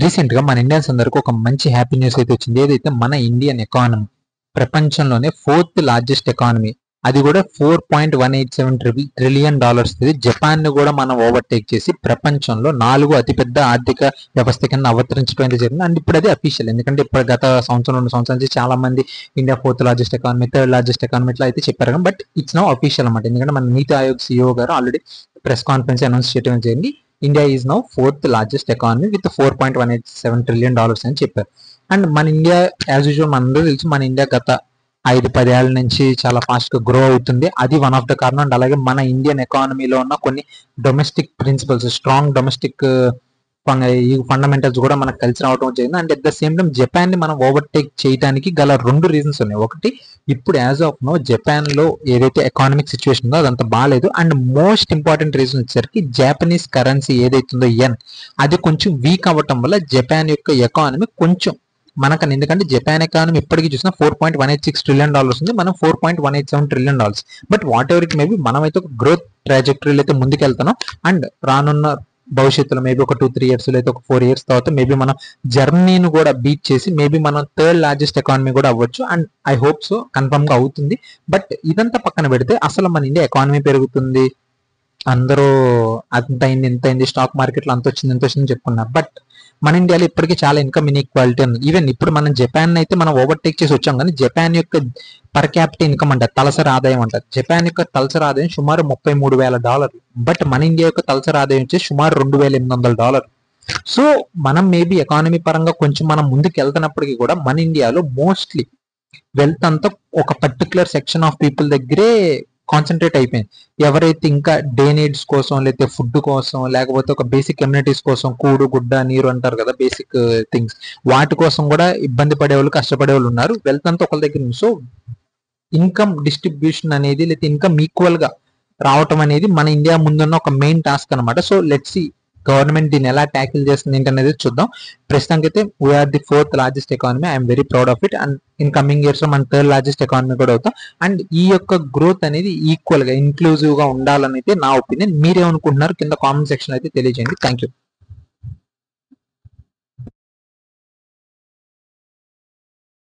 Recent గా మన Indians అందరికి ఒక మంచి హ్యాపీ న్యూస్ అయితే వచ్చింది. ఏదైతే మన ఇండియన్ ఎకానమీ ప్రపంచంలోనే 4th లార్జెస్ట్ ఎకానమీ, అది కూడా $4.187 ట్రిలియన్. ఇది జపాన్ ని కూడా మనం ఓవర్టేక్ చేసి ప్రపంచంలో 4వ అతిపెద్ద ఆర్థిక వ్యవస్థ కింద అవతరించడం జరిగింది. అండ్ ఇప్పుడు అది అఫీషియల్, ఎందుకంటే ఇప్పుడు గత సంవత్సరం 2 సంవత్సరాల నుంచి చాలా మంది India 4th largest economy, 3rd largest economy ఇట్లా అయితే చెప్పారు. బట్ ఇట్స్ నౌ అఫీషియల్ అనమాట. ఎందుకంటే మన నీతి ఆయోగ్ సిఇఓ గారు ఆల్రెడీ ప్రెస్ కాన్ఫరెన్స్ అనౌన్స్ చేయడం జరిగింది. India is now 4th largest economy with $4.187 trillion అని చెప్పారు. అండ్ మన ఇండియా యాజ్ యూజువల్ మనందరూ తెలుసు, మన ఇండియా గత 5-10 ఏళ్ల నుంచి చాలా ఫాస్ట్ గా గ్రో అవుతుంది. అది వన్ ఆఫ్ ద కారణం. అండ్ అలాగే మన ఇండియన్ ఎకానమీలో ఉన్న కొన్ని డొమెస్టిక్ ప్రిన్సిపల్స్, స్ట్రాంగ్ డొమెస్టిక్ ఈ ఫండమెంటల్స్ కూడా మనకు కలిసి రావడం జరిగింది. And at the same time Japan ని మనం ఓవర్టేక్ చేయడానికి గల 2 రీజన్స్ ఉన్నాయి. ఒకటి, ఇప్పుడు యాజ్ ఆఫ్ నో జపాన్ లో ఏదైతే ఎకానమిక్ సిచ్యువేషన్ ఉందో అదంతా బాగాలేదు. అండ్ మోస్ట్ ఇంపార్టెంట్ రీజన్ వచ్చేసరికి జాపనీస్ కరెన్సీ ఏదైతుందో యెన్, అది కొంచెం వీక్ అవ్వటం వల్ల జపాన్ యొక్క ఎకానమీ కొంచెం మనకని, ఎందుకంటే జపాన్ ఎకానమీ ఇప్పటికీ చూసినా $4.186 ట్రిలియన్ ఉంది, మనం $4.187 trillion. But what ever it maybe, మనమైతే ఒక గ్రోత్ ట్రాజెక్టరీలో అయితే ముందుకెళ్తున్నాం. అండ్ రానున్న భవిష్యత్తులో మేబీ ఒక 2-3 ఇయర్స్ అయితే ఒక 4 ఇయర్స్ తర్వాత మేబీ మనం జర్మనీని కూడా బీట్ చేసి మేబీ మనం 3rd లార్జెస్ట్ ఎకానమీ కూడా అవ్వచ్చు. And I hope so, confirm గా అవుతుంది. బట్ ఇదంతా పక్కన పెడితే అసలు మన ఇండియా ఎకానమీ పెరుగుతుంది, అందరూ అంత అయింది ఇంత అయింది, స్టాక్ మార్కెట్లో అంత వచ్చింది ఇంత వచ్చింది చెప్పుకున్నారు. బట్ మన ఇండియాలో ఇప్పటికీ చాలా ఇన్కమ్ ఇన్ఈక్వాలిటీ ఉంది. ఈవెన్ ఇప్పుడు మనం జపాన్ అయితే మనం ఓవర్టేక్ చేసి వచ్చాం, కానీ జపాన్ యొక్క పర్ క్యాపిటల్ ఇన్కమ్ అంటారు, తలసరి ఆదాయం అంటారు. జపాన్ యొక్క తలసరి ఆదాయం సుమారు $33,000. బట్ మన ఇండియా యొక్క తలసరి ఆదాయం వచ్చి సుమారు $2,800. సో మనం మేబీ ఎకానమీ పరంగా కొంచెం మనం ముందుకు వెళ్తున్నప్పటికీ కూడా మన ఇండియాలో మోస్ట్లీ వెల్త్ అంతా ఒక పర్టికులర్ సెక్షన్ ఆఫ్ పీపుల్ దగ్గరే కాన్సన్ట్రేట్ అయిపోయింది. ఎవరైతే ఇంకా డే నీడ్స్ కోసం, లేకపోతే ఫుడ్ కోసం, లేకపోతే ఒక బేసిక్ కమ్యూనిటీస్ కోసం, కూడు గుడ్డ నీరు అంటారు కదా, బేసిక్ థింగ్స్, వాటి కోసం కూడా ఇబ్బంది పడేవాళ్ళు, కష్టపడే వాళ్ళు ఉన్నారు. వెల్త్ అంతా ఒకళ్ళ దగ్గర ఉంది. సో ఇన్కమ్ డిస్ట్రిబ్యూషన్ అనేది, లేకపోతే ఇన్కమ్ ఈక్వల్ గా రావటం అనేది మన ఇండియా ముందున్న ఒక మెయిన్ టాస్క్ అనమాట. సో లెట్స్ సి గవర్నమెంట్ దీన్ని ఎలా ట్యాకిల్ చేస్తుంది ఏంటనేది చూద్దాం. ప్రస్తుతానికి అయితే we are 4th largest economy. I'm very proud of it. And in coming years లో మన 3rd లార్జెస్ట్ ఎకానమీ కూడా అవుతాం. అండ్ ఈ యొక్క గ్రోత్ అనేది ఈక్వల్ గా, ఇన్క్లూజివ్ గా ఉండాలని అయితే నా ఒపీనియన్. మీరేమనుకుంటున్నారు కింద కామెంట్ సెక్షన్ అయితే తెలియజేయండి. Thank you.